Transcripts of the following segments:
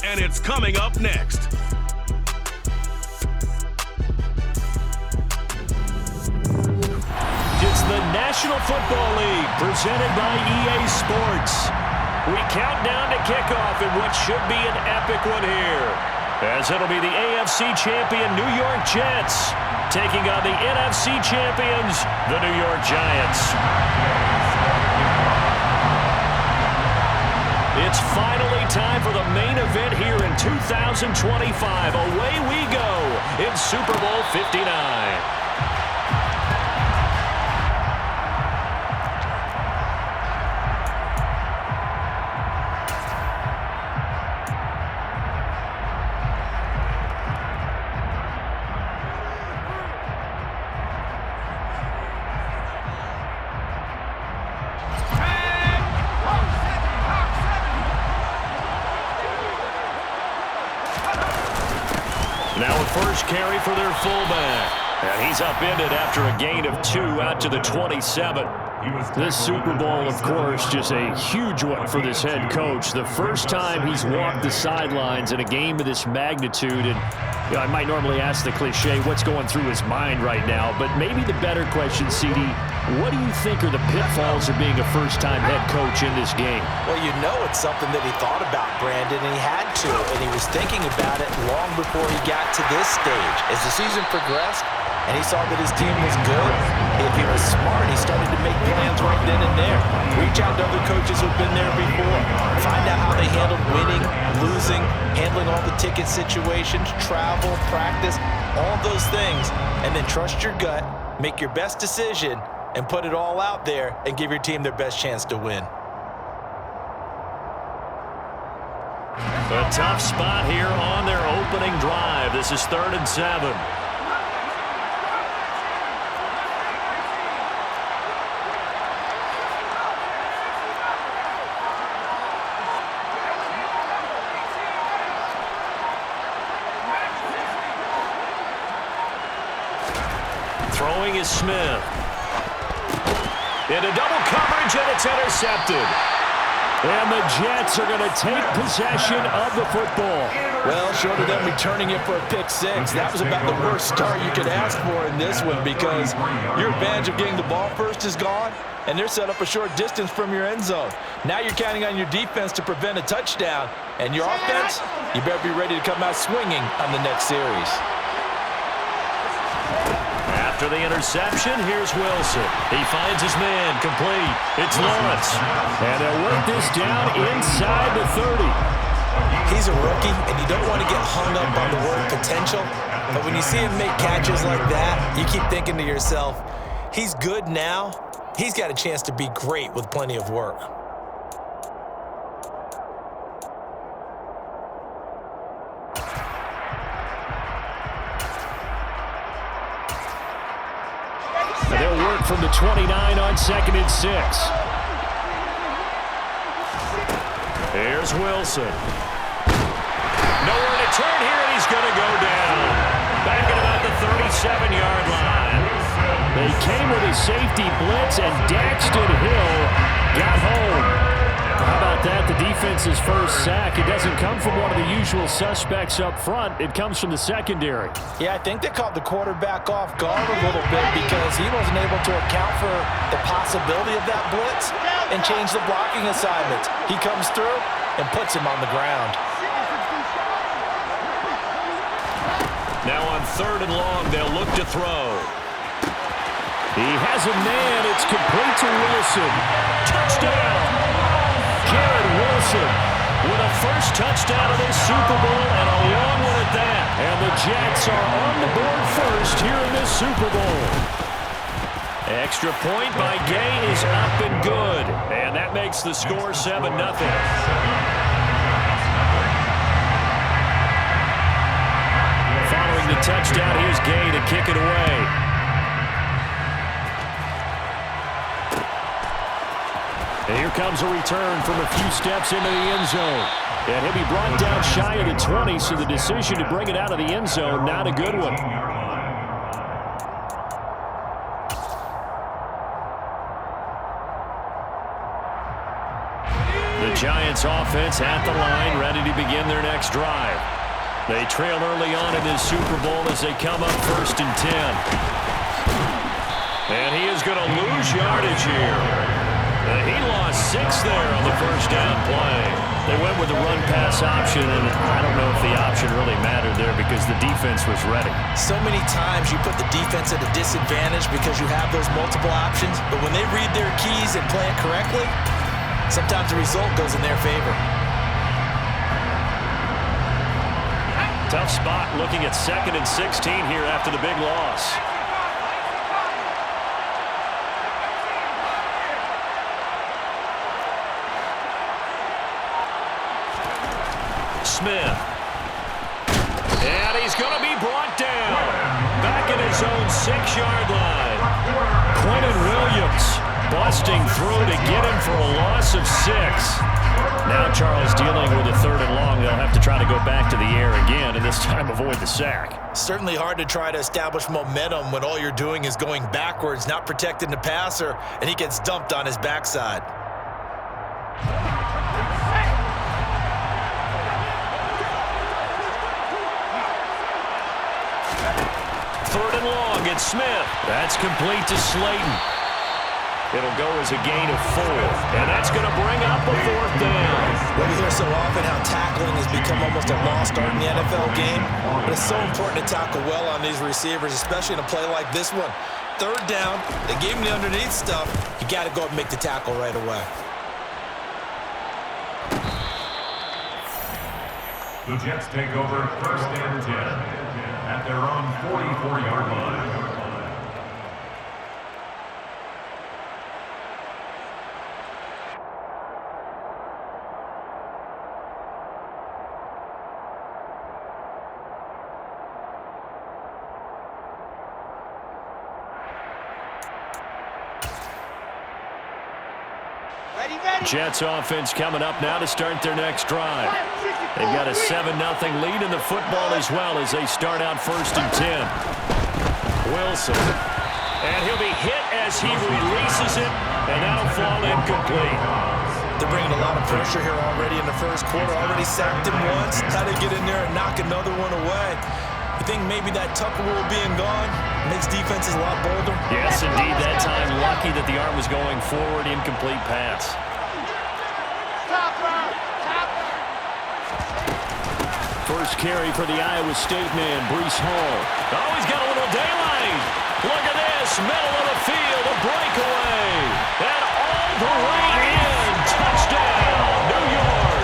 and it's coming up next. It's the National Football League presented by EA Sports. We count down to kickoff in what should be an epic one here, as it'll be the AFC champion New York Jets taking on the NFC champions, the New York Giants. It's finally time for the main event here in 2025. Away we go in Super Bowl 59. Now a first carry for their fullback. And he's upended after a gain of 2 out to the 27. This Super Bowl, of course, just a huge one for this head coach. The first time he's walked the sidelines in a game of this magnitude. And I might normally ask the cliche, what's going through his mind right now? But maybe the better question, CD, what do you think are the pitfalls of being a first-time head coach in this game? Well, you know it's something that he thought about, Brandon, and he had to. And he was thinking about it long before he got to this stage. As the season progressed, and he saw that his team was good, if he was smart, he started to make plans right then and there. Reach out to other coaches who've been there before. Find out how they handled winning, losing, handling all the ticket situations, travel, practice, all those things. And then trust your gut, make your best decision, and put it all out there and give your team their best chance to win. A tough spot here on their opening drive. This is 3rd and 7. Throwing is Smith. Into double coverage, and it's intercepted. And the Jets are going to take possession of the football. Well, short of them returning it for a pick six, that was about the worst start you could ask for in this one, because your advantage of getting the ball first is gone, and they're set up a short distance from your end zone. Now you're counting on your defense to prevent a touchdown, and your offense, you better be ready to come out swinging on the next series. After the interception, here's Wilson. He finds his man, complete. It's Lawrence. And they'll work this down inside the 30. He's a rookie, and you don't want to get hung up on the word potential. But when you see him make catches like that, you keep thinking to yourself, he's good now. He's got a chance to be great with plenty of work. They'll work from the 29 on 2nd and 6. Here's Wilson. Nowhere to turn here, and he's going to go down. Back at about the 37-yard line. They came with a safety blitz, and Daxton Hill got home. How about that? The defense's first sack. It doesn't come from one of the usual suspects up front. It comes from the secondary. Yeah, I think they caught the quarterback off guard a little bit because he wasn't able to account for the possibility of that blitz and change the blocking assignments. He comes through and puts him on the ground. Now on 3rd and long, they'll look to throw. He has a man. It's complete to Wilson. Touchdown! Garrett Wilson with a first touchdown of this Super Bowl, and a long one at that. And the Jets are on the board first here in this Super Bowl. Extra point by Gay is up and good. And that makes the score 7-0. Following the touchdown, here's Gay to kick it away. And here comes a return from a few steps into the end zone. And he'll be brought down shy of the 20, so the decision to bring it out of the end zone, not a good one. The Giants Giants offense at the line, ready to begin their next drive. They trail early on in this Super Bowl as they come up 1st and 10. And he is going to lose yardage here. He lost 6 there on the first down play. They went with the run-pass option, and I don't know if the option really mattered there because the defense was ready. So many times you put the defense at a disadvantage because you have those multiple options, but when they read their keys and play it correctly, sometimes the result goes in their favor. Tough spot looking at 2nd and 16 here after the big loss. Smith. And he's going to be brought down. Back at his own 6-yard line. Quentin Williams busting through to get him for a loss of 6. Now Charles dealing with a 3rd and long. They'll have to try to go back to the air again, and this time avoid the sack. Certainly hard to try to establish momentum when all you're doing is going backwards, not protecting the passer, and he gets dumped on his backside. Third and long, it's Smith. That's complete to Slayton. It'll go as a gain of 4, and that's going to bring up a 4th down. Well, we hear so often how tackling has become almost a lost art in the NFL game, but it's so important to tackle well on these receivers, especially in a play like this one. 3rd down, they gave him the underneath stuff. You got to go and make the tackle right away. The Jets take over 1st and 10 at their own 44-yard line. Jets offense coming up now to start their next drive. They've got a 7-0 lead in the football as well as they start out 1st and 10. Wilson. And he'll be hit as he releases it, and that'll fall incomplete. They're bringing a lot of pressure here already in the first quarter. Already sacked him once. How to get in there and knock another one away. You think maybe that Tucker rule being gone makes defenses a lot bolder? Yes, indeed. That time, lucky that the arm was going forward. Incomplete pass. First carry for the Iowa State man, Breece Hall. Oh, he's got a little daylight. Look at this, middle of the field, a breakaway. And all the way in. Touchdown, New York.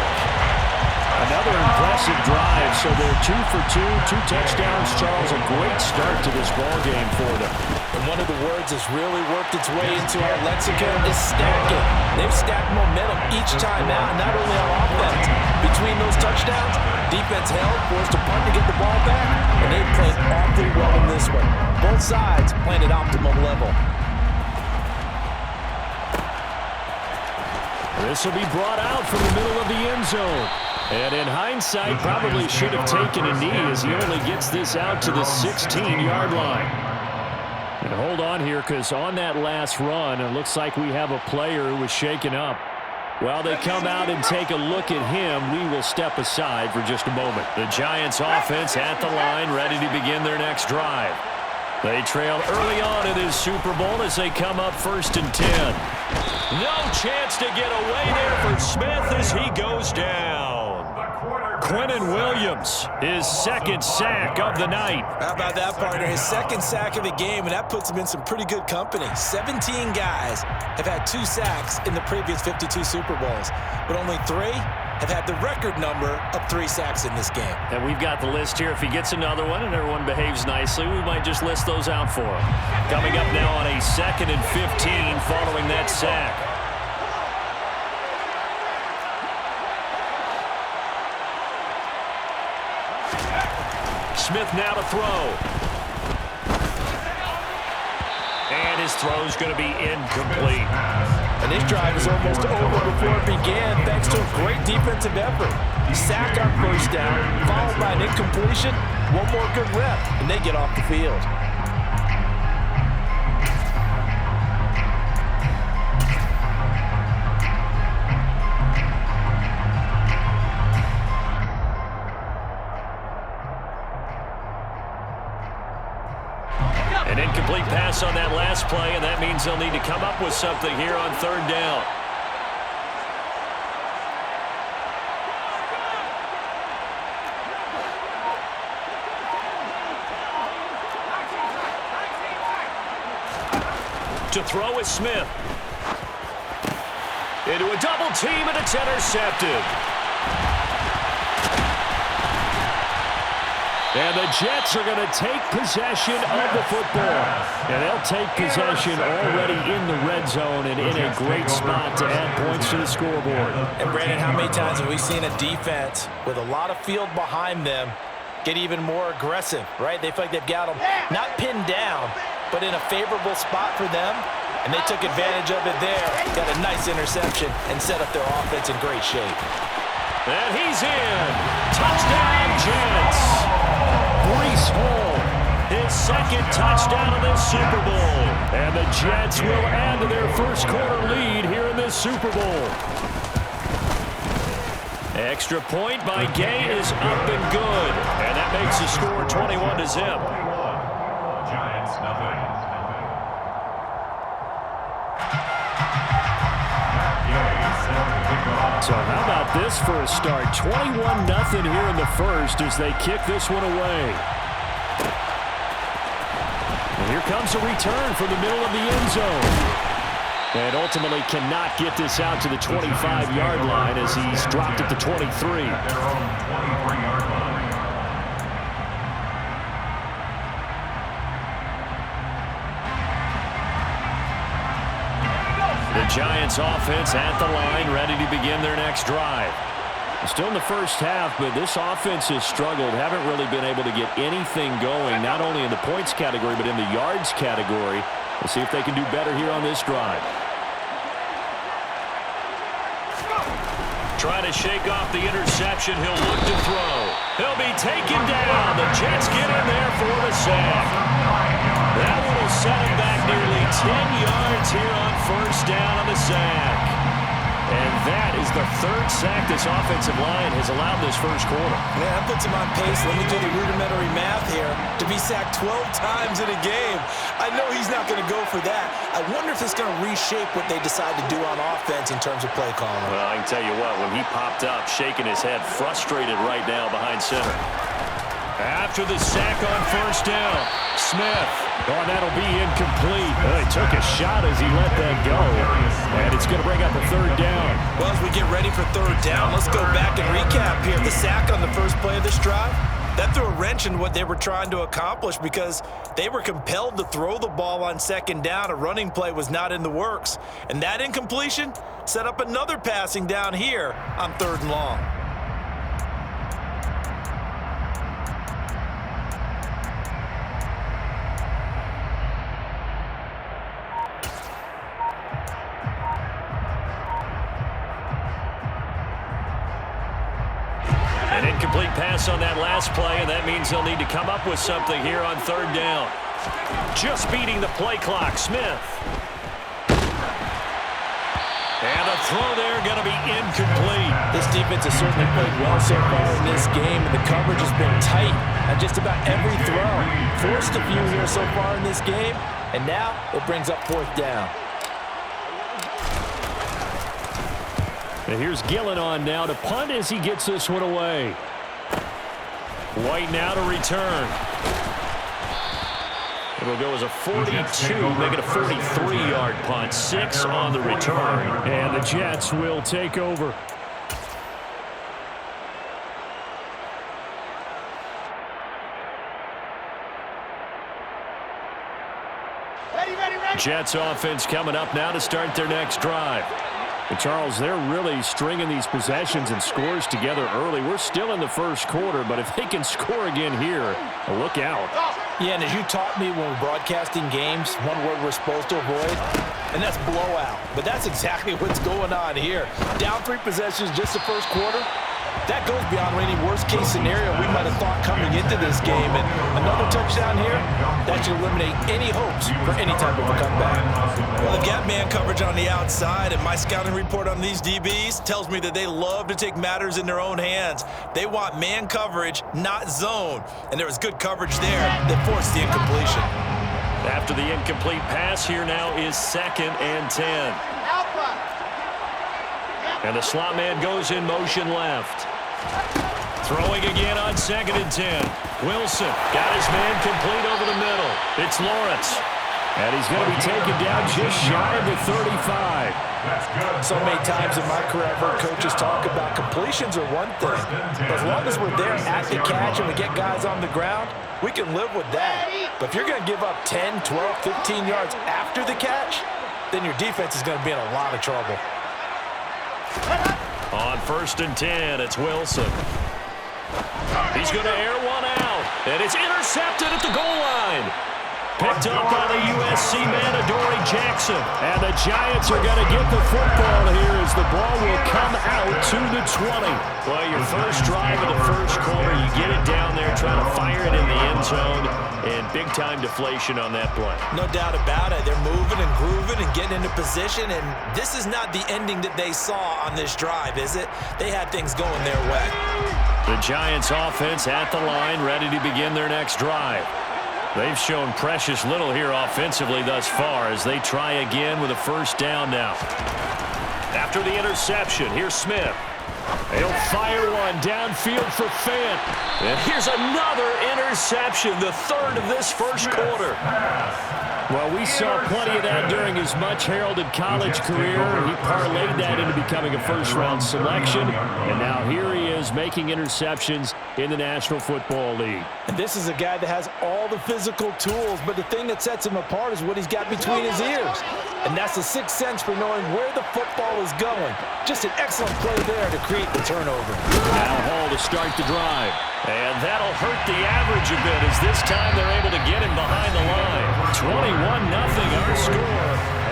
Another impressive drive, so they're 2 for 2, 2 touchdowns. Charles, a great start to this ball game for them. And one of the words that's really worked its way into our lexicon is stacking. They've stacked momentum each time out, not only on offense. Between those touchdowns, defense held, forced a punt to get the ball back, and they played awfully well in this one. Both sides playing at optimum level. This will be brought out from the middle of the end zone. And in hindsight, probably should have taken a knee as he only gets this out to the 16-yard line. And hold on here, because on that last run, it looks like we have a player who was shaken up. While they come out and take a look at him, we will step aside for just a moment. The Giants offense at the line, ready to begin their next drive. They trail early on in this Super Bowl as they come up 1st and 10. No chance to get away there for Smith as he goes down. Quentin Williams, his 2nd sack of the night. How about that, partner? His 2nd sack of the game, and that puts him in some pretty good company. 17 guys have had 2 sacks in the previous 52 Super Bowls, but only 3 have had the record number of 3 sacks in this game. And we've got the list here. If he gets another one and everyone behaves nicely, we might just list those out for him. Coming up now on a 2nd and 15 following that sack. Smith now to throw. And his throw's going to be incomplete. And this drive is almost over before it began thanks to a great defensive effort. Sack on 1st down, followed by an incompletion. One more good rep, and they get off the field. An incomplete pass on that last play, and that means they'll need to come up with something here on third down. To throw is Smith. Into a double team, and it's intercepted. And the Jets are going to take possession of the football. And they'll take possession already in the red zone and in a great spot to add points to the scoreboard. And Brandon, how many times have we seen a defense with a lot of field behind them get even more aggressive, right? They feel like they've got them not pinned down, but in a favorable spot for them. And they took advantage of it there. Got a nice interception and set up their offense in great shape. And he's in. Touchdown, Jets. Breece Hall, his second touchdown of this Super Bowl. And the Jets will add to their first quarter lead here in this Super Bowl. Extra point by Gay is up and good. And that makes the score 21-0. Giants, nothing. So how about this for a start? 21-0 here in the first as they kick this one away. And here comes a return from the middle of the end zone. And ultimately cannot get this out to the 25-yard line as he's dropped at the 23. Their own 23-yard line. The Giants offense at the line, ready to begin their next drive. Still in the first half, but this offense has struggled. Haven't really been able to get anything going, not only in the points category, but in the yards category. We'll see if they can do better here on this drive. Trying to shake off the interception. He'll look to throw. He'll be taken down. The Jets get in there for the sack. That one will set him back nearly 10 yards here on first down on the sack. And that is the third sack this offensive line has allowed this first quarter. Yeah, that puts him on pace. Let me do the rudimentary math here. To be sacked 12 times in a game. I know he's not going to go for that. I wonder if it's going to reshape what they decide to do on offense in terms of play calling. Well, I can tell you what, when he popped up, shaking his head, frustrated right now behind center. After the sack on first down, Smith. Oh, that'll be incomplete. Well, he took a shot as he let that go. And it's going to bring up a third down. Well, as we get ready for third down, let's go back and recap here. The sack on the first play of this drive, that threw a wrench in what they were trying to accomplish because they were compelled to throw the ball on second down. A running play was not in the works. And that incompletion set up another passing down here on third and long. An incomplete pass on that last play, and that means they'll need to come up with something here on third down. Just beating the play clock, Smith. And the throw there going to be incomplete. This defense has certainly played well so far in this game, and the coverage has been tight on just about every throw. Forced a few here so far in this game, and now it brings up fourth down. And here's Gillen on now to punt as he gets this one away. White now to return. It'll go as a 42, make it a 43-yard punt. 6 on the return. And the Jets will take over. Jets offense coming up now to start their next drive. And Charles, they're really stringing these possessions and scores together early. We're still in the first quarter, but if they can score again here, look out. Yeah, and as you taught me when we're broadcasting games, one word we're supposed to avoid, and that's blowout. But that's exactly what's going on here. Down 3 possessions just the first quarter. That goes beyond any worst-case scenario we might have thought coming into this game. And another touchdown here, that should eliminate any hopes for any type of a comeback. Well, they've got man coverage on the outside, and my scouting report on these DBs tells me that they love to take matters in their own hands. They want man coverage, not zone. And there was good coverage there that forced the incompletion. After the incomplete pass, here now is 2nd and 10. And the slot man goes in motion left. Throwing again on 2nd and 10. Wilson got his man complete over the middle. It's Lawrence. And he's going to be taken down just shy of the 35. So many times in my career, I've heard coaches talk about completions are one thing. But as long as we're there at the catch and we get guys on the ground, we can live with that. But if you're going to give up 10, 12, 15 yards after the catch, then your defense is going to be in a lot of trouble. On 1st and 10, it's Wilson. He's going to air one out. And it's intercepted at the goal line. Picked up by the USC man, Adoree Jackson. And the Giants are going to get the football here as the ball will come out to the 20. Well, your first drive of the first quarter, you get it down there, try to fire it in the end zone, and big-time deflation on that play. No doubt about it. They're moving and grooving and getting into position, and this is not the ending that they saw on this drive, is it? They had things going their way. The Giants offense at the line, ready to begin their next drive. They've shown precious little here offensively thus far as they try again with a first down now. After the interception, here's Smith. He'll fire one downfield for Fant. And here's another interception, the 3rd of this first quarter. Well, we saw plenty of that during his much-heralded college career. He parlayed that into becoming a first-round selection. And now here he is making interceptions in the National Football League. And this is a guy that has all the physical tools, but the thing that sets him apart is what he's got between his ears. And that's the sixth sense for knowing where the football is going. Just an excellent play there to create the turnover. Now Hall to start the drive. And that'll hurt the average a bit as this time they're able to get him behind the line. 21-0 our score.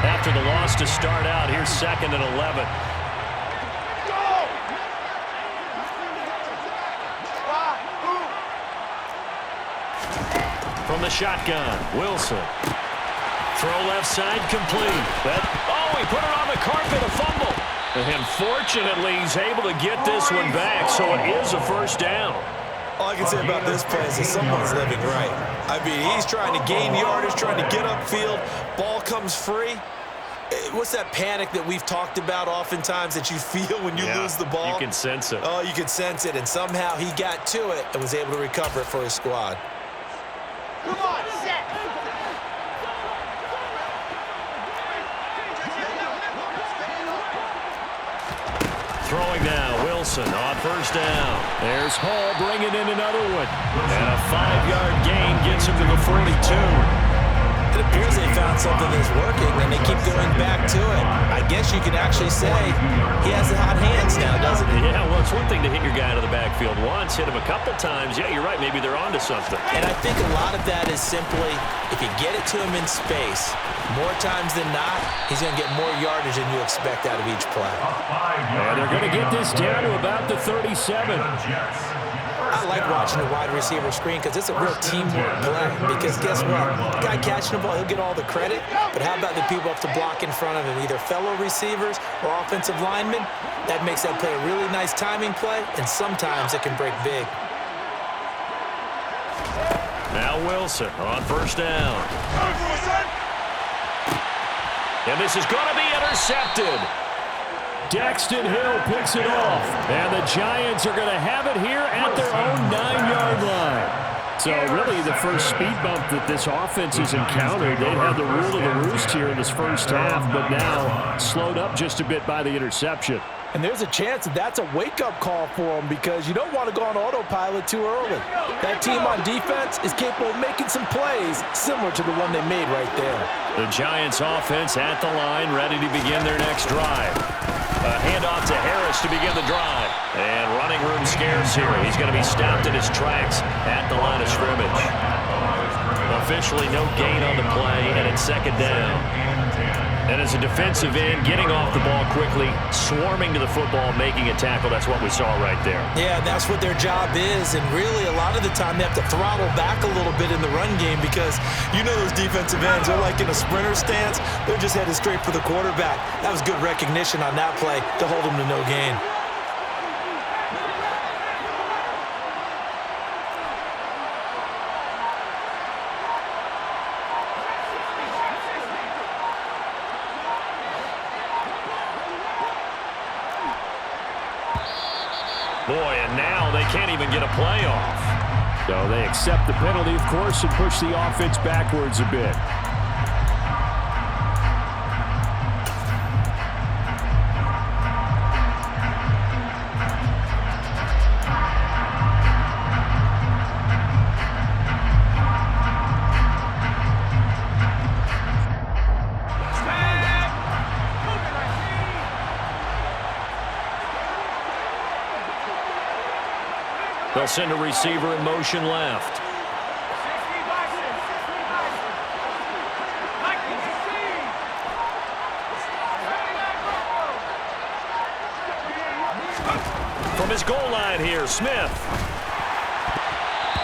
After the loss to start out, here's 2nd and 11. From the shotgun, Wilson. Throw left side, complete. He put it on the carpet, a fumble. And fortunately, he's able to get this one back, so it is a first down. All I can say about this play is that someone's living right. I mean, he's trying to gain yardage, trying to get upfield. Ball comes free. What's that panic that we've talked about oftentimes that you feel when you lose the ball? You can sense it. Oh, you can sense it, and somehow he got to it and was able to recover it for his squad. Come on, set. Throwing now, Wilson on first down. There's Hall bringing in another one. And a 5-yard gain gets him to the 42. It appears they found something that's working, and they keep going back to it. I guess you can actually say he has the hot hands now, doesn't he? Yeah, well, it's one thing to hit your guy out of the backfield once, hit him a couple times. Yeah, you're right. Maybe they're onto something. And I think a lot of that is simply if you get it to him in space, more times than not, he's going to get more yardage than you expect out of each play. And they're going to get this down to about the 37. I like watching the wide receiver screen because it's a real teamwork play. Because guess what? The guy catching the ball, he'll get all the credit. But how about the people up to block in front of him, either fellow receivers or offensive linemen? That makes that play a really nice timing play, and sometimes it can break big. Now Wilson on first down. And this is going to be intercepted. Daxton Hill picks it off, and the Giants are going to have it here at their own 9-yard line. So really the first speed bump that this offense has encountered. They've had the rule of the roost here in this first half, but now slowed up just a bit by the interception. And there's a chance that that's a wake-up call for them because you don't want to go on autopilot too early. That team on defense is capable of making some plays similar to the one they made right there. The Giants offense at the line, ready to begin their next drive. A handoff to Harris to begin the drive. And running room scarce here. He's going to be stopped in his tracks at the line of scrimmage. Officially no gain on the play, and it's 2nd down. And as a defensive end, getting off the ball quickly, swarming to the football, making a tackle, that's what we saw right there. Yeah, and that's what their job is. And really, a lot of the time, they have to throttle back a little bit in the run game because you know those defensive ends, they're like in a sprinter stance. They're just headed straight for the quarterback. That was good recognition on that play to hold them to no gain. Boy, and now they can't even get a play off. So they accept the penalty, of course, and push the offense backwards a bit. They'll send a receiver in motion left. From his goal line here, Smith.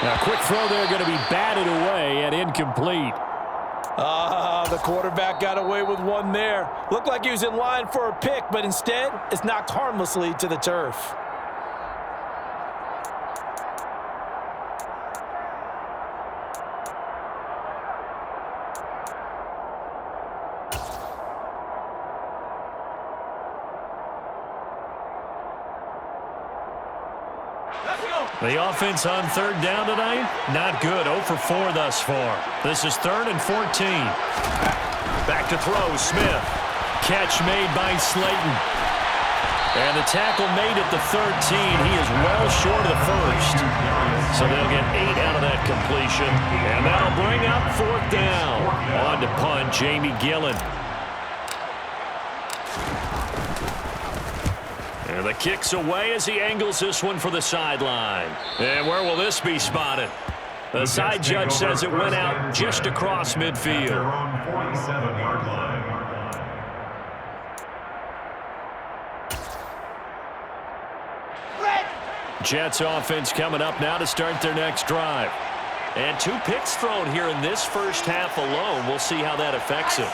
Now, quick throw there, going to be batted away and incomplete. The quarterback got away with one there. Looked like he was in line for a pick, but instead, it's knocked harmlessly to the turf. The offense on third down tonight, not good. 0 for 4 thus far. This is 3rd and 14. Back to throw, Smith. Catch made by Slayton. And the tackle made at the 13. He is well short of the first. So they'll get 8 out of that completion. And that'll bring up 4th down. On to punt, Jamie Gillen. And the kick's away as he angles this one for the sideline. And where will this be spotted? The side judge says it went out just across midfield. Their own 47-yard line. Jets offense coming up now to start their next drive. And 2 picks thrown here in this first half alone. We'll see how that affects him.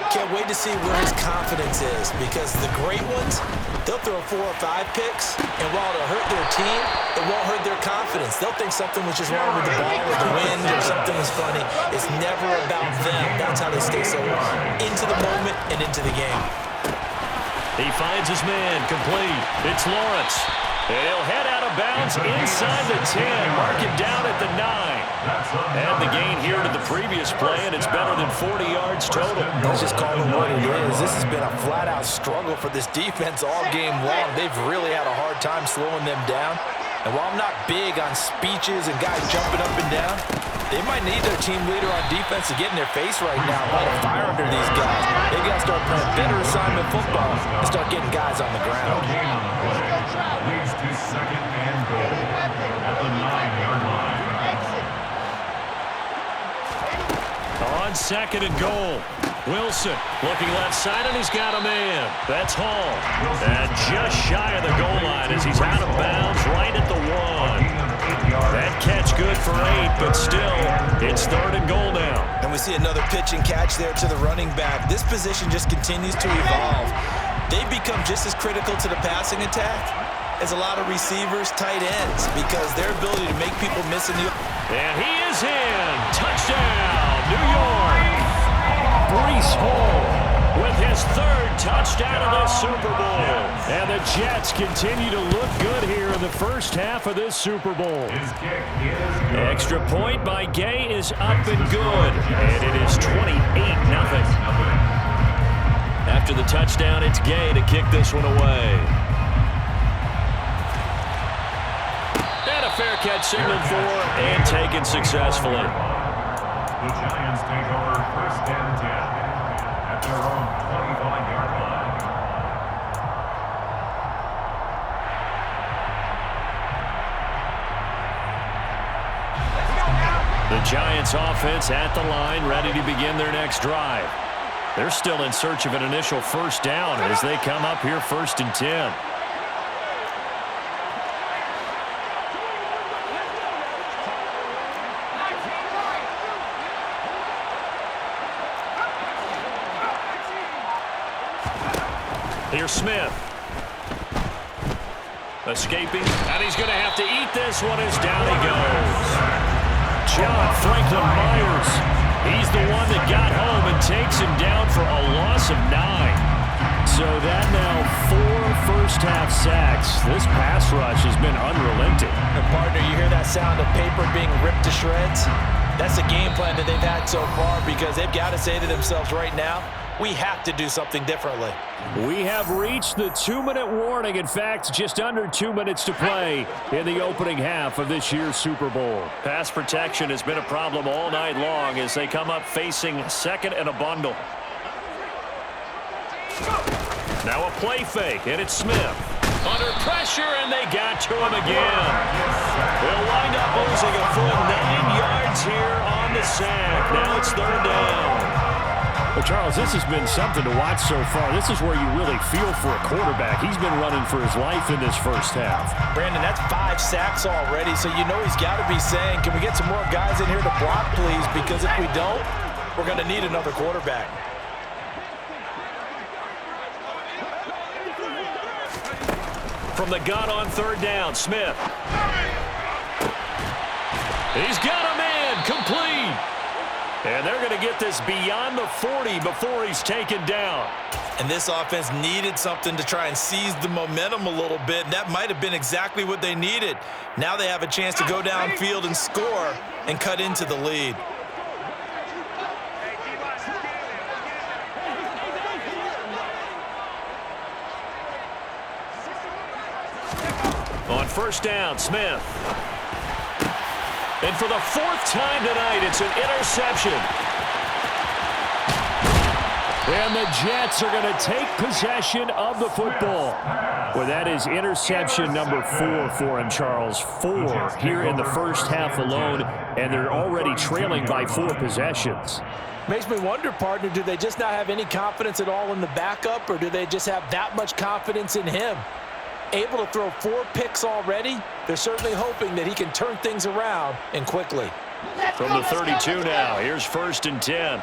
Can't wait to see where his confidence is because the great ones, they'll throw 4 or 5 picks, and while it'll hurt their team, it won't hurt their confidence. They'll think something was just wrong with the ball or the wind or something was funny. It's never about them. That's how they stay so into the moment and into the game. He finds his man, complete. It's Lawrence. And he'll head out of bounds inside the 10, mark it down at the 9. And the gain here to the previous play, and it's better than 40 yards total. Let's just call it what it is. This has been a flat-out struggle for this defense all game long. They've really had a hard time slowing them down. And while I'm not big on speeches and guys jumping up and down, they might need their team leader on defense to get in their face right now, light a fire under these guys. They got to start playing better assignment football and start getting guys on the ground. Leads to 2nd and goal at the 9-yard line. On 2nd and goal, Wilson looking left side, and he's got a man. That's Hall. And just shy of the goal line as he's out of bounds right at the 1. That catch good for 8, but still, it's 3rd and goal now. And we see another pitch and catch there to the running back. This position just continues to evolve. They've become just as critical to the passing attack as a lot of receivers, tight ends, because their ability to make people miss in the... And he is in. Touchdown, New York. Breece Hall with his 3rd touchdown of the Super Bowl. And the Jets continue to look good here in the first half of this Super Bowl. His kick is good. Extra point by Gay is up and good. And it is 28-0. After the touchdown, it's Gay to kick this one away. And a fair catch signaled for and taken successfully. The Giants take over 1st and 10 at their own 25-yard line. The Giants offense at the line, ready to begin their next drive. They're still in search of an initial first down as they come up here 1st and 10. Here's Smith. Escaping, and he's going to have to eat this one as down he goes. John Franklin Myers. He's the one that got home and takes him down for a loss of 9. So that now 4 first-half sacks. This pass rush has been unrelenting. And partner, you hear that sound of paper being ripped to shreds? That's the game plan that they've had so far because they've got to say to themselves right now, we have to do something differently. We have reached the 2-minute warning. In fact, just under 2 minutes to play in the opening half of this year's Super Bowl. Pass protection has been a problem all night long as they come up facing second and a bundle. Now a play fake, and it's Smith. Under pressure, and they got to him again. They'll wind up losing a full 9 yards here on the sack. Now it's 3rd down. Well, Charles, this has been something to watch so far. This is where you really feel for a quarterback. He's been running for his life in this first half. Brandon, that's 5 sacks already, so you know he's got to be saying, can we get some more guys in here to block, please? Because if we don't, we're going to need another quarterback. From the gun on 3rd down, Smith. He's got a man, complete. And they're going to get this beyond the 40 before he's taken down. And this offense needed something to try and seize the momentum a little bit. And that might have been exactly what they needed. Now they have a chance to go downfield and score and cut into the lead. On 1st down, Smith. And for the 4th time tonight, it's an interception. And the Jets are going to take possession of the football. Well, that is interception number 4 for him, Charles. 4 here in the first half alone, and they're already trailing by 4 possessions. Makes me wonder, partner, do they just not have any confidence at all in the backup, or do they just have that much confidence in him? Able to throw 4 picks already, they're certainly hoping that he can turn things around and quickly. From the 32 now, here's 1st and 10.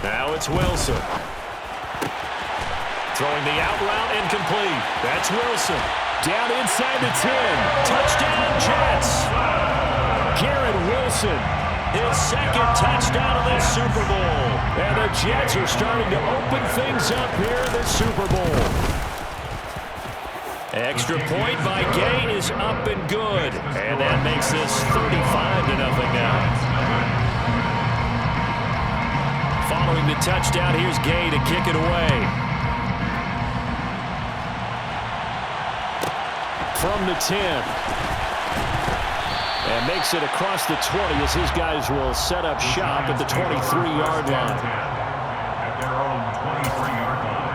Now it's Wilson. Throwing the out route incomplete. That's Wilson. Down inside the 10. Touchdown, Jets. Garrett Wilson. His 2nd touchdown of this Super Bowl. And the Jets are starting to open things up here in the Super Bowl. Extra point by Gay is up and good. And that makes this 35-0 now. Following the touchdown, here's Gay to kick it away. From the 10. And makes it across the 20 as his guys will set up shop at the 23-yard line. At their own 23-yard line.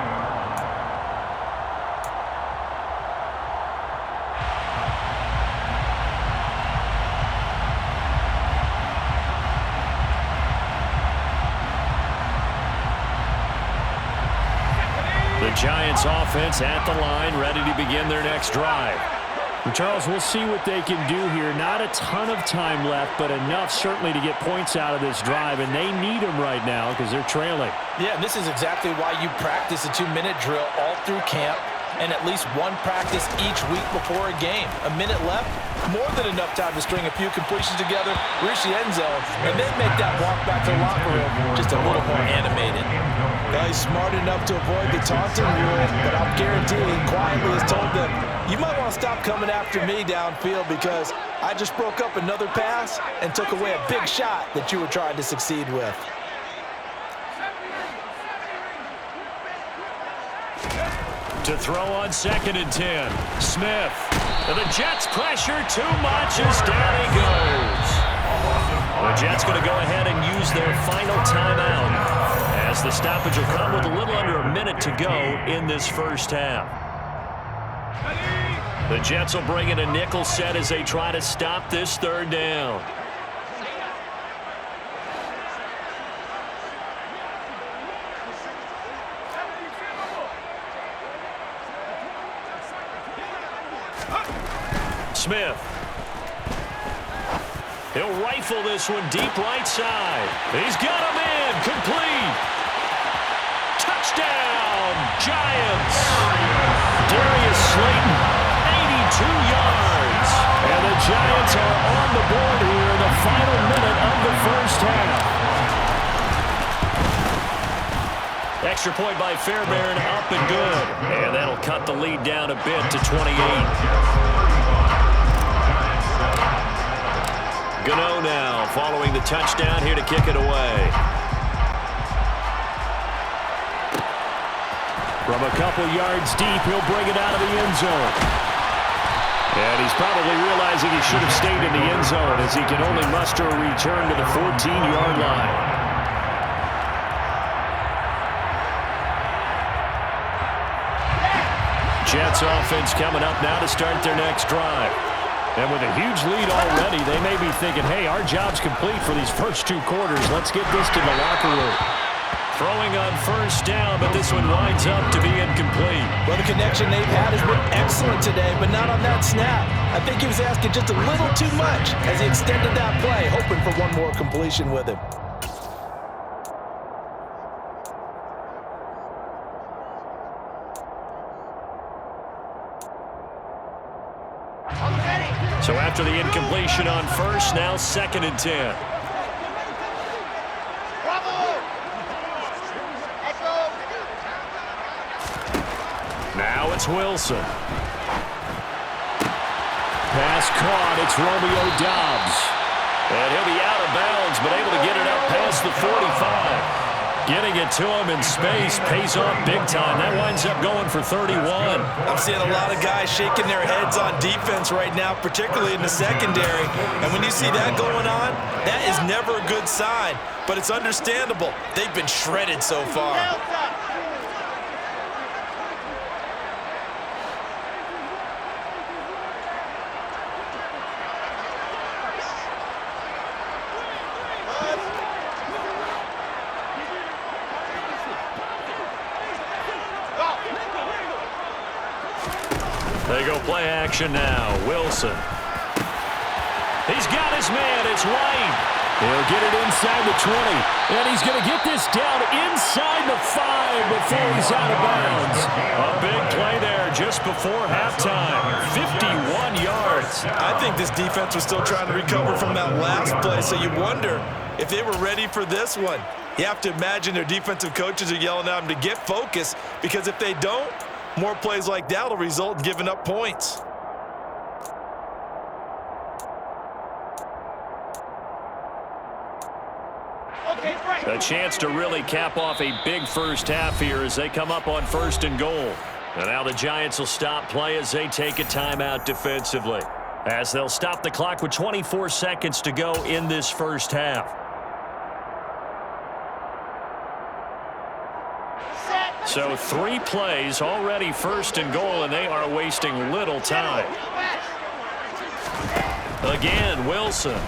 The Giants offense at the line, ready to begin their next drive. Charles, we'll see what they can do here. Not a ton of time left, but enough certainly to get points out of this drive, and they need them right now because they're trailing. Yeah, and this is exactly why you practice a 2-minute drill all through camp and at least 1 practice each week before a game. A minute left, more than enough time to string a few completions together, reach the end zone, and then make that walk back to the locker room just a little more animated. Well, he's smart enough to avoid the taunting rule, but I'll guarantee he quietly has told them, you might want to stop coming after me downfield because I just broke up another pass and took away a big shot that you were trying to succeed with. To throw on 2nd and 10. Smith. And the Jets pressure too much as down he goes. The Jets going to go ahead and use their final timeout as the stoppage will come with a little under a minute to go in this first half. The Jets will bring in a nickel set as they try to stop this third down. Smith. He'll rifle this one deep right side. He's got him in. Complete. Touchdown, Giants. Darius Slayton, 82 yards. And the Giants are on the board here in the final minute of the first half. Extra point by Fairbairn, up and good. And that'll cut the lead down a bit to 28. Gano now following the touchdown here to kick it away. From a couple yards deep, he'll bring it out of the end zone. And he's probably realizing he should have stayed in the end zone as he can only muster a return to the 14-yard line. Jets offense coming up now to start their next drive. And with a huge lead already, they may be thinking, hey, our job's complete for these first 2 quarters. Let's get this to the locker room. Throwing on first down, but this one winds up to be incomplete. Well, the connection they've had has been excellent today, but not on that snap. I think he was asking just a little too much as he extended that play, hoping for one more completion with him. So after the incompletion on first, now 2nd and 10. Now it's Wilson. Pass caught. It's Romeo Doubs. And he'll be out of bounds, but able to get it up past the 45. Getting it to him in space pays off big time. That winds up going for 31. I'm seeing a lot of guys shaking their heads on defense right now, particularly in the secondary. And when you see that going on, that is never a good sign. But it's understandable. They've been shredded so far. They go play action now. Wilson. He's got his man. It's White. He'll get it inside the 20. And he's going to get this down inside the 5 before he's out of bounds. A big play there just before halftime. 51 yards. I think this defense was still trying to recover from that last play, so you wonder if they were ready for this one. You have to imagine their defensive coaches are yelling at them to get focused, because if they don't, more plays like that will result in giving up points. A chance to really cap off a big first half here as they come up on 1st and goal. And now the Giants will stop play as they take a timeout defensively, as they'll stop the clock with 24 seconds to go in this first half. So 3 plays already 1st and goal, and they are wasting little time. Again, Wilson.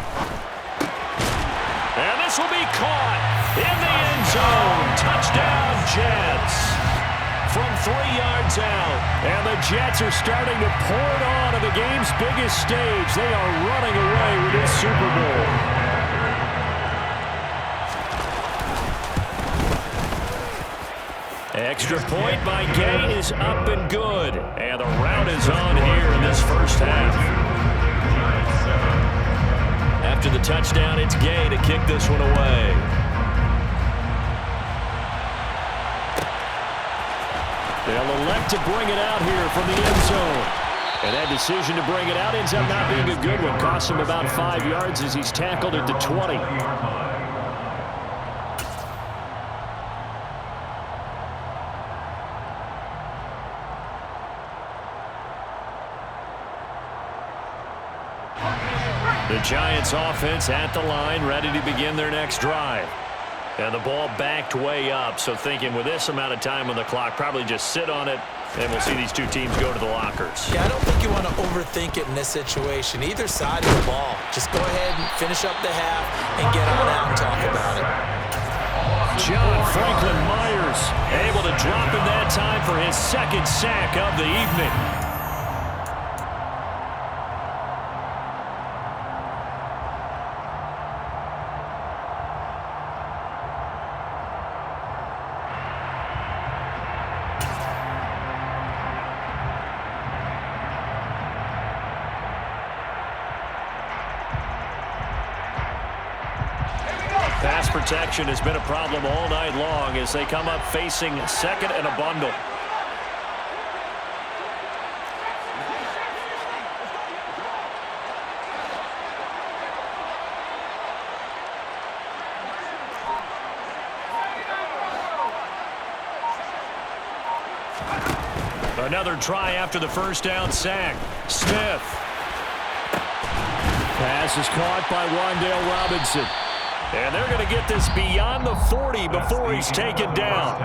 And this will be caught in the end zone. Touchdown, Jets. From 3 yards out. And the Jets are starting to pour it on at the game's biggest stage. They are running away with this Super Bowl. Extra point by Gay is up and good. And the rout is on here in this first half. After the touchdown, it's Gay to kick this one away. They'll elect to bring it out here from the end zone. And that decision to bring it out ends up not being a good one. Costs him about 5 yards as he's tackled at the 20. The Giants offense at the line, ready to begin their next drive. And the ball backed way up, so thinking with this amount of time on the clock, probably just sit on it, And we'll see these two teams go to the lockers. Yeah, I don't think you want to overthink it in this situation. Either side of the ball. Just go ahead and finish up the half and get on out and talk about it. John Franklin Myers able to drop in that time for his second sack of the evening. Pass protection has been a problem all night long as they come up facing second and a bundle. Another try after the first down sack. Smith. Pass is caught by Wan'Dale Robinson. And they're going to get this beyond the 40 before he's taken down.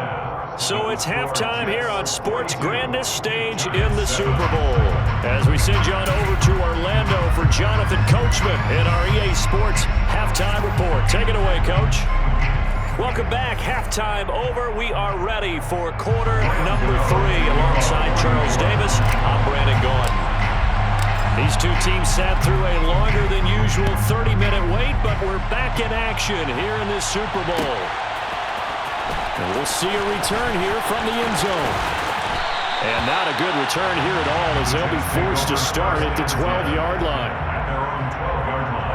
So it's halftime here on sports' grandest stage in the Super Bowl. As we send you on over to Orlando for Jonathan Coachman in our EA Sports Halftime Report. Take it away, Coach. Welcome back. Halftime over. We are ready for quarter number 3 alongside Charles Davis. I'm Brandon Gaudin. These two teams sat through a longer than usual 30-minute wait, but we're back in action here in this Super Bowl. And we'll see a return here from the end zone. And not a good return here at all as they'll be forced to start at the 12-yard line. At their own 12-yard line.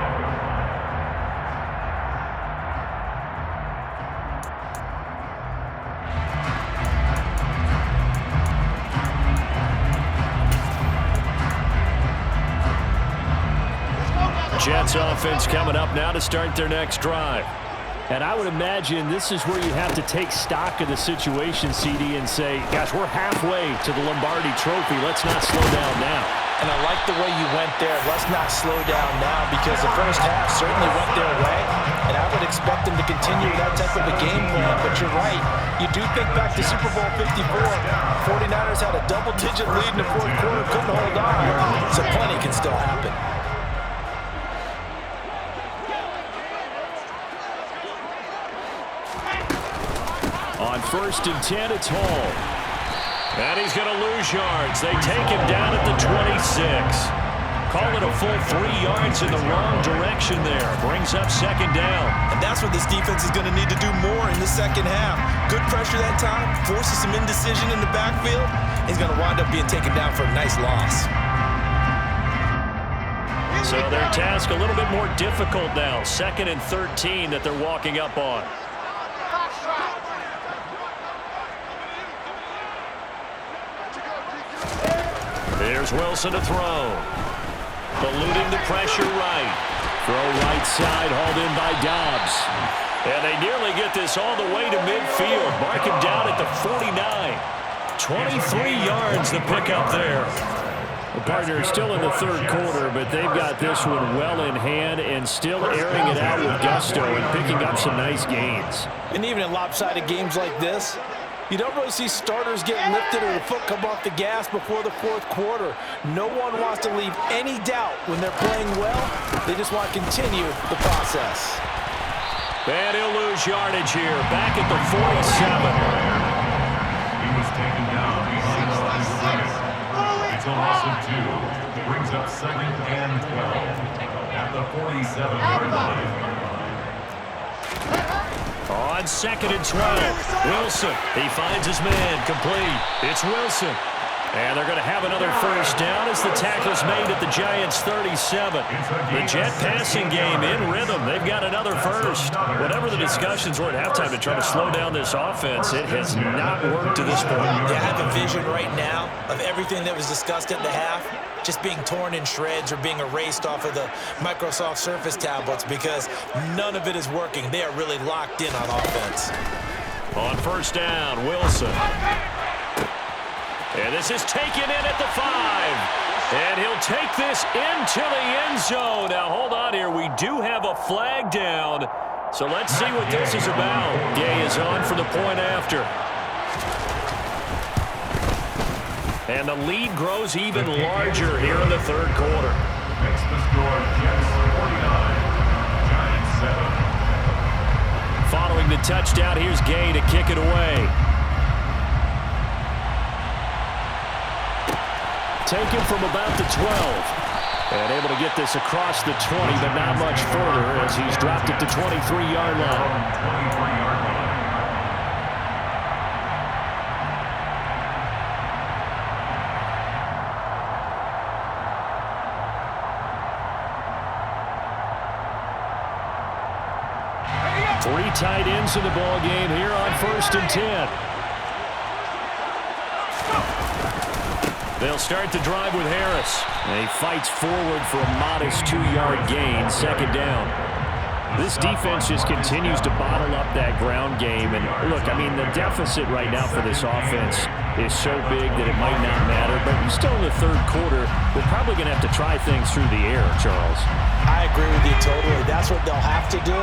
Jets offense coming up now to start their next drive. And I would imagine this is where you have to take stock of the situation, CD, and say, gosh, we're halfway to the Lombardi Trophy. Let's not slow down now. And I like the way you went there. Let's not slow down now because the first half certainly went their way. And I would expect them to continue that type of a game plan. But you're right. You do think back to Super Bowl 54. 49ers had a double-digit lead in the fourth quarter, couldn't hold on. So plenty can still happen. On 1st and 10, it's Hall. And he's going to lose yards. They take him down at the 26. Call it a full 3 yards in the wrong direction there. Brings up second down. And that's what this defense is going to need to do more in the second half. Good pressure that time, forces some indecision in the backfield. He's going to wind up being taken down for a nice loss. So their task a little bit more difficult now. 2nd and 13 that they're walking up on. Here's Wilson to throw. Eluding the pressure right. Throw right side, hauled in by Dobbs. And they nearly get this all the way to midfield. Mark him down at the 49. 23 yards the pickup there. The partner is still in the third quarter, but they've got this one well in hand and still airing it out with gusto and picking up some nice gains. And even in lopsided games like this, you don't really see starters get lifted or the foot come off the gas before the fourth quarter. No one wants to leave any doubt when they're playing well. They just want to continue the process. And he'll lose yardage here. Back at the 47. He was taken down behind the line of scrimmage. It's a loss of 2. Brings up 2nd and 12 at the 47-yard line. On 2nd and 12, Wilson. He finds his man, complete. It's Wilson. And they're going to have another first down as the tackle's made at the Giants' 37. The Jet passing game in rhythm. They've got another first. Whatever the discussions were at halftime to try to slow down this offense, it has not worked to this point. Yeah, I have a vision right now of everything that was discussed at the half just being torn in shreds or being erased off of the Microsoft Surface tablets because none of it is working. They are really locked in on offense. On first down, Wilson. And this is taken in at the 5. And he'll take this into the end zone. Now, hold on here. We do have a flag down. So let's see what this is about. Gay is on for the point after. And the lead grows even larger here in the third quarter. Makes the score Jets 49, Giants 7. Following the touchdown, here's Gay to kick it away. Taken from about the 12. And able to get this across the 20, but not much further as he's dropped it to 23-yard line. 23-yard line. Three tight ends in the ball game here on 1st and 10. They'll start the drive with Harris. And he fights forward for a modest 2-yard gain, second down. This defense just continues to bottle up that ground game. And look, I mean, the deficit right now for this offense is so big that it might not matter. But still in the third quarter, we're probably going to have to try things through the air, Charles. I agree with you totally. That's what they'll have to do.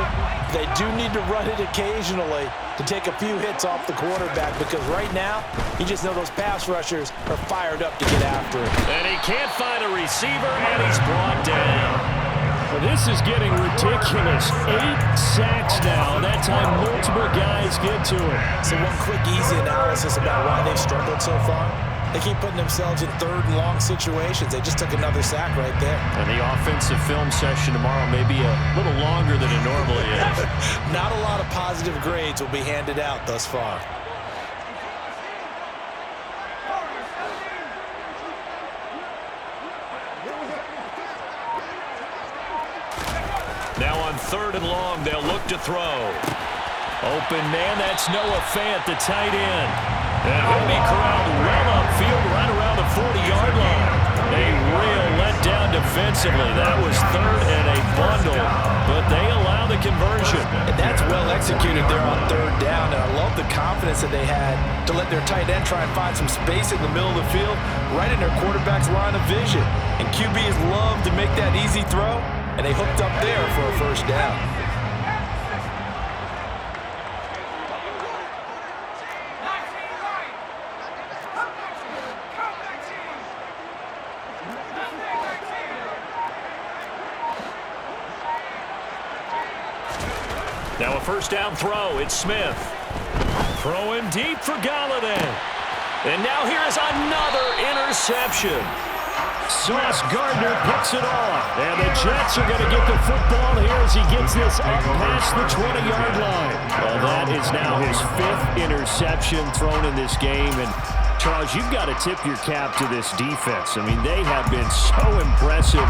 They do need to run it occasionally to take a few hits off the quarterback, because right now, you just know those pass rushers are fired up to get after him. And he can't find a receiver, and he's brought down. Well, this is getting ridiculous. 8 sacks now. That time, multiple guys get to it. So one quick, easy analysis about why they've struggled so far. They keep putting themselves in third and long situations. They just took another sack right there. And the offensive film session tomorrow may be a little longer than it normally is. Not a lot of positive grades will be handed out thus far. Now on 3rd and long, they'll look to throw. Open man, that's Noah Fant, the tight end. And he'll be corralled well upfield right around the 40-yard line. A real letdown defensively. That was 3rd and a bundle, but they allow the conversion. And that's well executed there on 3rd down, and I love the confidence that they had to let their tight end try and find some space in the middle of the field, right in their quarterback's line of vision. And QBs love to make that easy throw, and they hooked up there for a 1st down. Now a 1st down throw. It's Smith. Throwing deep for Galladay. And now here is another interception. Sauce Gardner picks it off. And the Jets are going to get the football here as he gets this up past the 20-yard line. Well, that is now his 5th interception thrown in this game. And Charles, you've got to tip your cap to this defense. I mean, they have been so impressive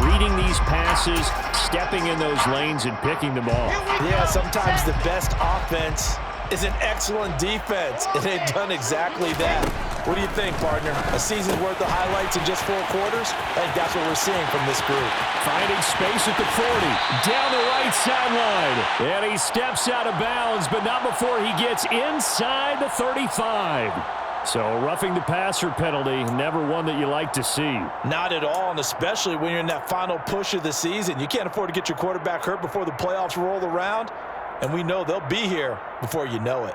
reading these passes, stepping in those lanes, and picking them off. Yeah, sometimes the best offense is an excellent defense, and they've done exactly that. What do you think, partner? A season's worth of highlights in just 4 quarters? I think that's what we're seeing from this group. Finding space at the 40, down the right sideline. And he steps out of bounds, but not before he gets inside the 35. So roughing the passer penalty, never one that you like to see. Not at all, and especially when you're in that final push of the season. You can't afford to get your quarterback hurt before the playoffs roll around, and we know they'll be here before you know it.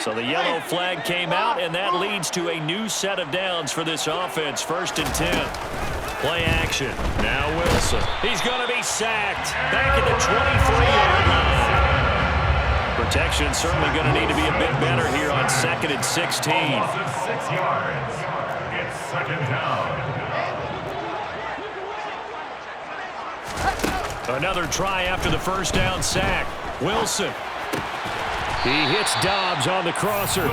So the yellow flag came out, and that leads to a new set of downs for this offense. 1st and 10. Play action. Now Wilson. He's going to be sacked. Back at the 23-yard line. Protection certainly going to need to be a bit better here on 2nd and 16. 6 yards. It's 2nd down. Another try after the 1st down sack. Wilson. He hits Dobbs on the crosser.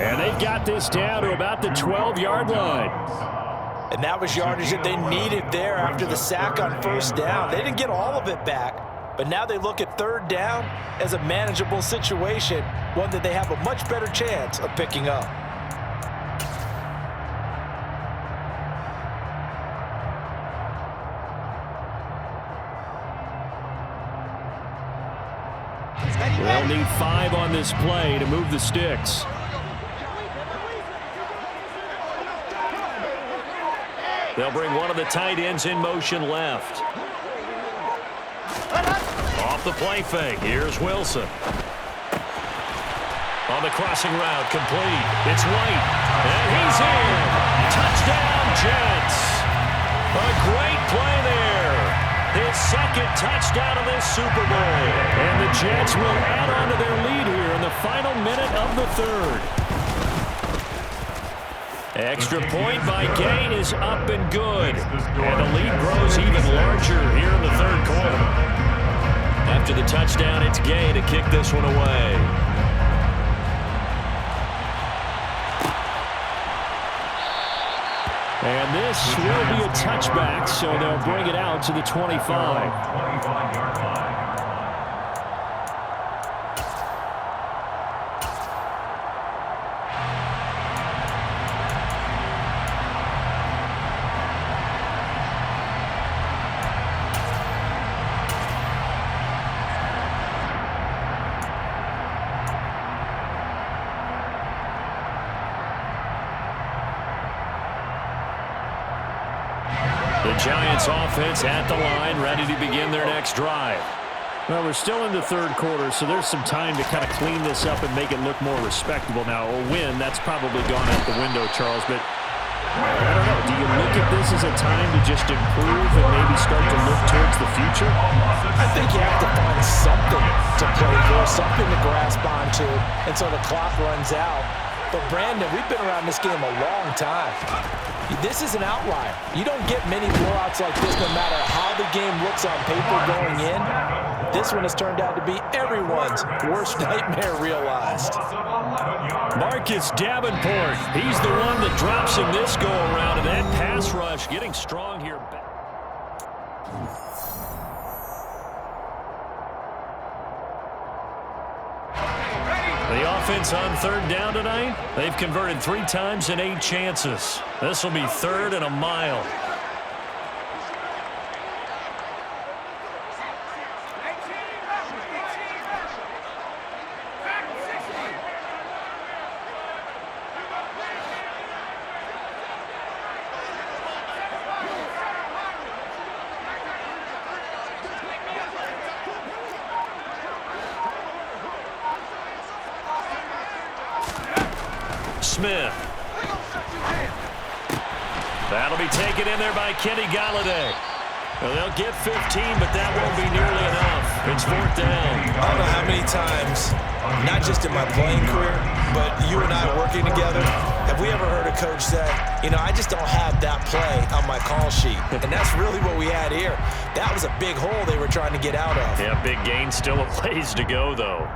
And they've got this down to about the 12-yard line. And that was yardage that they needed there after the sack on 1st down. They didn't get all of it back. But now they look at 3rd down as a manageable situation, one that they have a much better chance of picking up. They'll need 5 on this play to move the sticks. They'll bring one of the tight ends in motion left. Off the play fake. Here's Wilson. On the crossing route, complete. It's White, and he's in. Touchdown, Jets. A great play there. His second touchdown of this Super Bowl. And the Jets will add on to their lead here in the final minute of the third. Extra point by Gay is up and good. And the lead grows even larger here in the third quarter. After the touchdown, it's Gay to kick this one away. And this will be a touchback, so they'll bring it out to the 25. 25-yard line. The Giants offense at the line, ready to begin their next drive. Well, we're still in the third quarter, so there's some time to kind of clean this up and make it look more respectable. Now, a win, that's probably gone out the window, Charles, but I don't know. Do you look at this as a time to just improve and maybe start to look towards the future? I think you have to find something to play for, something to grasp onto until the clock runs out. But, Brandon, we've been around this game a long time. This is an outlier. You don't get many blowouts like this no matter how the game looks on paper going in. This one has turned out to be everyone's worst nightmare realized. Marcus Davenport, he's the one that drops him this go-around, and that pass rush getting strong here. The offense on third down tonight, they've converted 3 times in 8 chances. This will be 3rd and a mile. Smith. That'll be taken in there by Kenny Galladay. Well, they'll get 15, but that won't be nearly enough. It's 4th down. I don't know how many times, not just in my playing career, but you and I working together, have we ever heard a coach say, you know, I just don't have that play on my call sheet. And that's really what we had here. That was a big hole they were trying to get out of. Yeah, big gain, still a ways to go, though.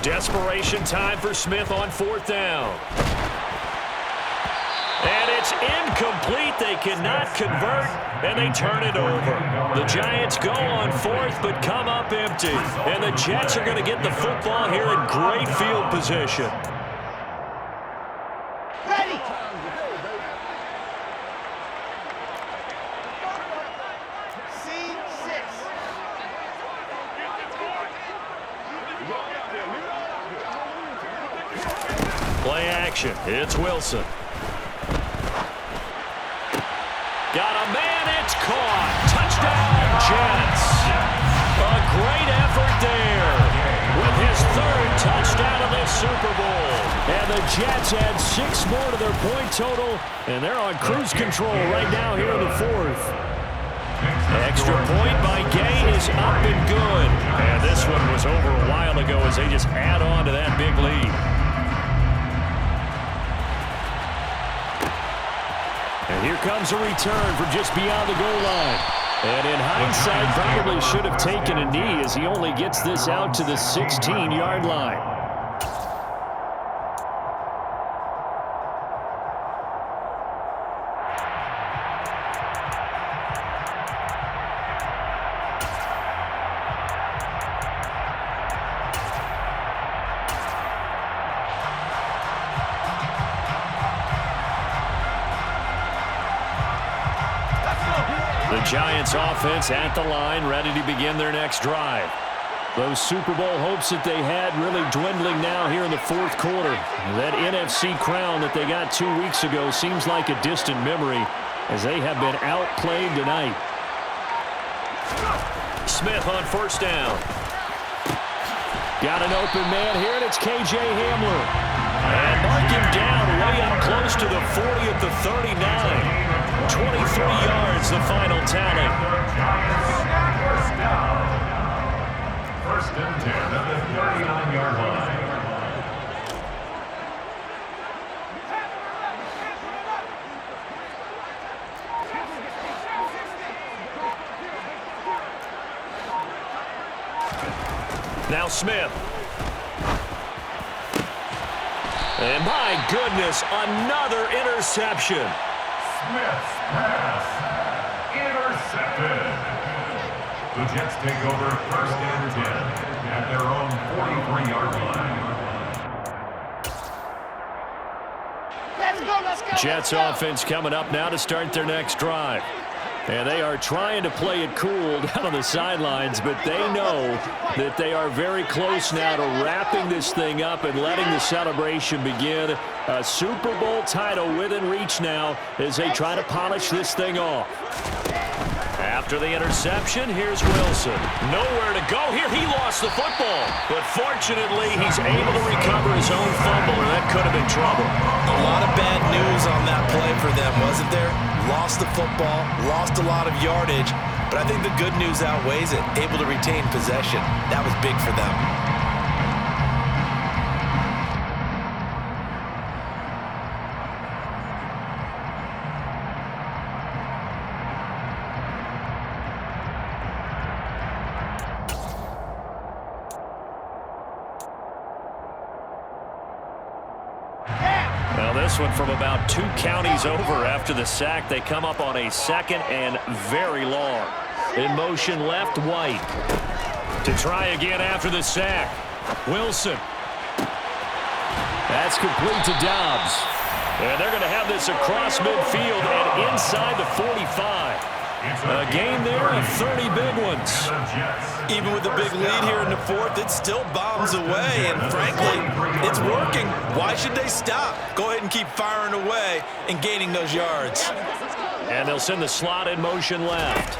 Desperation time for Smith on 4th down. And it's incomplete. They cannot convert, and they turn it over. The Giants go on 4th, but come up empty. And the Jets are going to get the football here in great field position. Ready. Play action. It's Wilson. Got a man. It's caught. Touchdown, Jets. A great effort there with his 3rd touchdown of this Super Bowl. And the Jets add 6 more to their point total, and they're on cruise control right now here in the 4th. Extra point by Gay is up and good. And this one was over a while ago as they just add on to that big lead. And here comes a return from just beyond the goal line. And in hindsight, probably should have taken a knee as he only gets this out to the 16-yard line. The Giants offense at the line, ready to begin their next drive. Those Super Bowl hopes that they had really dwindling now here in the fourth quarter. That NFC crown that they got 2 weeks ago seems like a distant memory as they have been outplayed tonight. Smith on first down. Got an open man here, and it's K.J. Hamler. And mark him down way up close to the 40 at the 39. 23 yards, the final tally. First down. First and 10 at the 39-yard line. Now Smith. And my goodness, another interception. Smith's pass intercepted. The Jets take over first and 10 at their own 43-yard line. Let's go. Jets offense coming up now to start their next drive. And they are trying to play it cool down on the sidelines, but they know that they are very close now to wrapping this thing up and letting the celebration begin. A Super Bowl title within reach now as they try to polish this thing off. After the interception, here's Wilson. Nowhere to go here. He lost the football. But fortunately, he's able to recover his own fumble, and that could have been trouble. A lot of bad news on that play for them, wasn't there? Lost the football, lost a lot of yardage, but I think the good news outweighs it. Able to retain possession. That was big for them. This one from about 2 counties over after the sack. They come up on a second and very long. In motion left, White. To try again after the sack. Wilson. That's complete to Dobbs. And they're going to have this across midfield and inside the 45. A game there of 30 big ones. Even with a big lead here in the fourth, it still bombs away, and frankly, it's working. Why should they stop? Go ahead and keep firing away and gaining those yards. And they'll send the slot in motion left.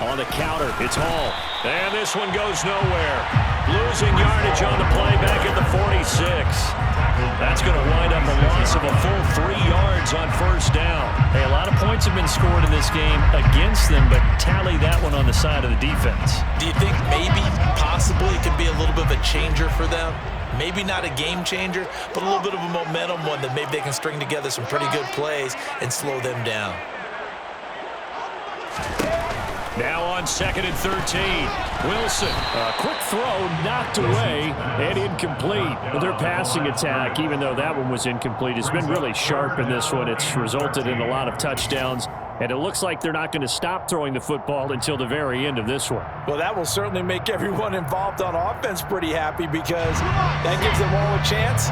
On the counter, it's Hall. And this one goes nowhere. Losing yardage on the play back at the 46. That's going to wind up a loss of a full 3 yards on first down. Hey, a lot of points have been scored in this game against them, but tally that one on the side of the defense. Do you think maybe, possibly, it could be a little bit of a changer for them? Maybe not a game changer, but a little bit of a momentum one that maybe they can string together some pretty good plays and slow them down. Now on second and 13. Wilson. A quick throw knocked away and incomplete. Their passing attack, even though that one was incomplete, has been really sharp in this one. It's resulted in a lot of touchdowns, and it looks like they're not going to stop throwing the football until the very end of this one. Well, that will certainly make everyone involved on offense pretty happy because that gives them all a chance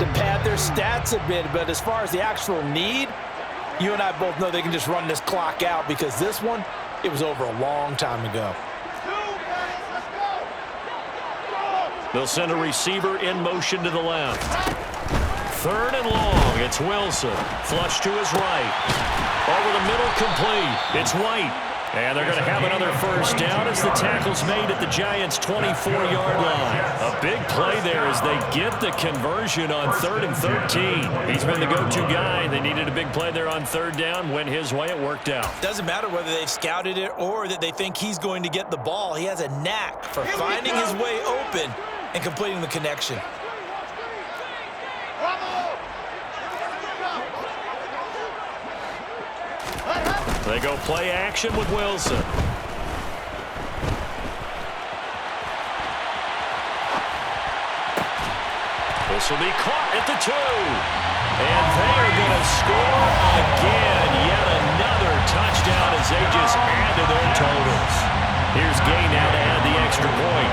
to pad their stats a bit. But as far as the actual need, you and I both know they can just run this clock out because this one, it was over a long time ago. They'll send a receiver in motion to the left. Third and long. It's Wilson. Flush to his right. Over the middle, complete. It's White. And they're going to have another first down as the tackle's made at the Giants' 24-yard line. A big play there as they get the conversion on 3rd and 13. He's been the go-to guy. They needed a big play there on 3rd down. Went his way. It worked out. Doesn't matter whether they've scouted it or that they think he's going to get the ball. He has a knack for finding his way open and completing the connection. They go play action with Wilson. This will be caught at the 2. And they're going to score again. Yet another touchdown as they just add to their totals. Here's Gay now to add the extra point.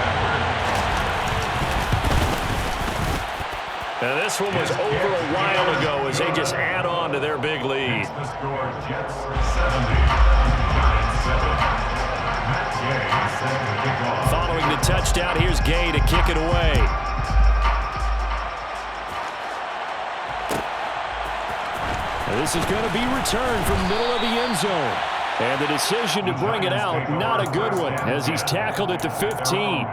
Now this one was over a while ago as they just add on to their big lead. The score, Jets 70. first down. Here's Gay to kick it away. And this is going to be returned from the middle of the end zone. And the decision to bring it out, not a good one, as he's tackled at the 15.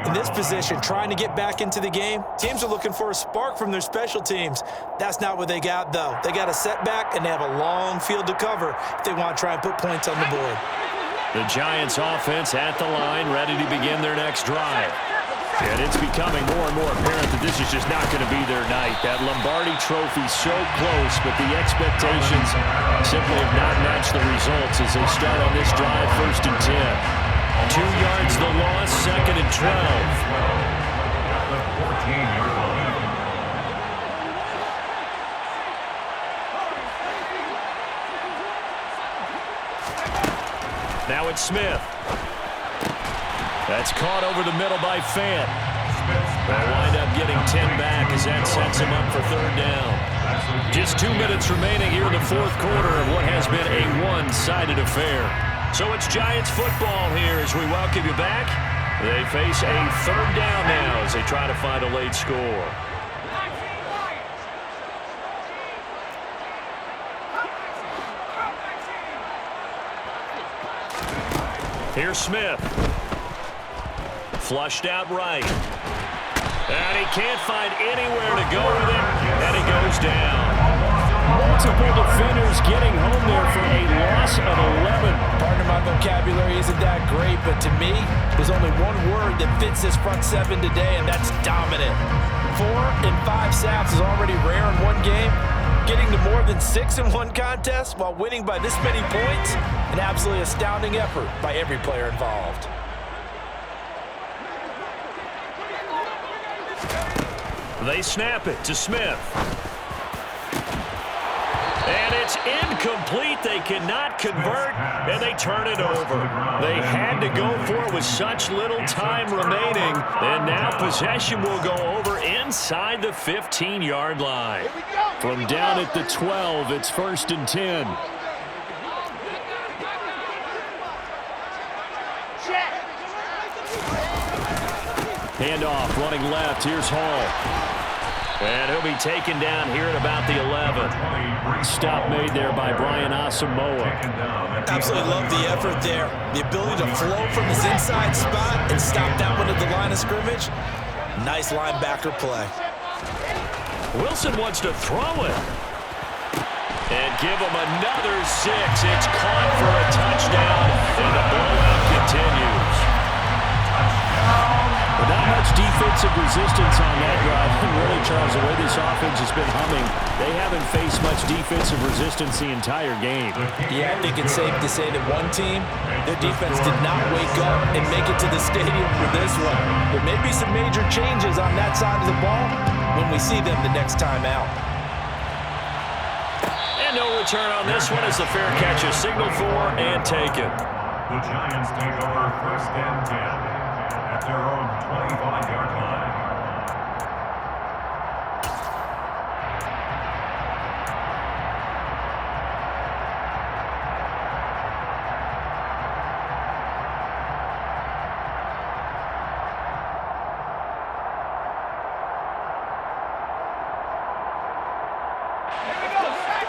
In this position, trying to get back into the game, teams are looking for a spark from their special teams. That's not what they got, though. They got a setback, and they have a long field to cover if they want to try and put points on the board. The Giants offense at the line, ready to begin their next drive. And it's becoming more and more apparent that this is just not going to be their night. That Lombardi trophy so close, but the expectations simply have not matched the results as they start on this drive, 1st and 10. 2 yards the loss, 2nd and 12. The 14-yard line. Now it's Smith. That's caught over the middle by Fant. They'll wind up getting 10 back as that sets him up for 3rd down. Just 2 minutes remaining here in the 4th quarter of what has been a one-sided affair. So it's Giants football here as we welcome you back. They face a 3rd down now as they try to find a late score. Here's Smith. Flushed out right. And he can't find anywhere to go with it, and he goes down. Multiple defenders getting home there for a loss of 11. Partner, my vocabulary isn't that great, but to me, there's only one word that fits this front 7 today, and that's dominant. 4 and 5 sacks is already rare in one game. Getting to more than 6 in one contest while winning by this many points, an absolutely astounding effort by every player involved. They snap it to Smith. And it's incomplete. They cannot convert, and they turn it over. They had to go for it with such little time remaining, and now possession will go over inside the 15-yard line. From down at the 12, it's 1st and 10. Handoff, running left. Here's Hall. And he'll be taken down here at about the 11. Stop made there by Brian Asamoah. Absolutely love the effort there. The ability to flow from his inside spot and stop that one at the line of scrimmage. Nice linebacker play. Wilson wants to throw it. And give him another 6. It's caught for a touchdown, and the blowout continues. Not much defensive resistance on that drive. And really, Charles, the way this offense has been humming, they haven't faced much defensive resistance the entire game. Yeah, I think it's safe to say that one team, their defense did not wake up and make it to the stadium for this one. There may be some major changes on that side of the ball when we see them the next time out. And no return on this one as the fair catch is signaled for and taken. The Giants take over 1st and 10. At their own 25-yard line.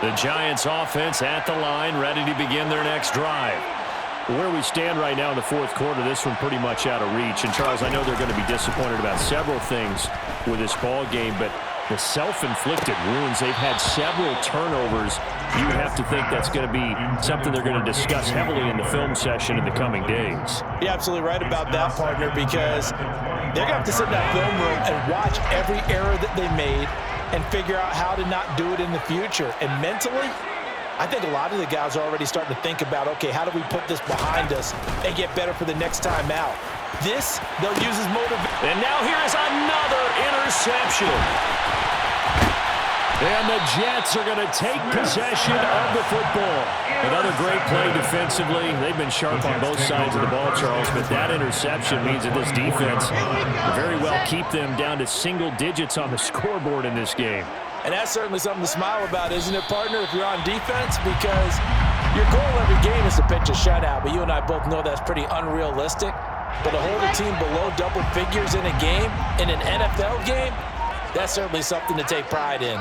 The Giants offense at the line, ready to begin their next drive. Where we stand right now in the 4th quarter, this one pretty much out of reach. And, Charles, I know they're going to be disappointed about several things with this ball game, but the self-inflicted wounds, they've had several turnovers. You have to think that's going to be something they're going to discuss heavily in the film session in the coming days. You're absolutely right about that, partner, because they're going to have to sit in that film room and watch every error that they made and figure out how to not do it in the future. And mentally, I think a lot of the guys are already starting to think about, okay, how do we put this behind us and get better for the next time out? This, they'll use as motivation. And now here is another interception. And the Jets are going to take possession of the football. Another great play defensively. They've been sharp on both sides of the ball, Charles, but that interception means that this defense will very well keep them down to single digits on the scoreboard in this game. And that's certainly something to smile about, isn't it, partner, if you're on defense? Because your goal every game is to pitch a shutout, but you and I both know that's pretty unrealistic. But to hold a team below double figures in a game, in an NFL game, that's certainly something to take pride in.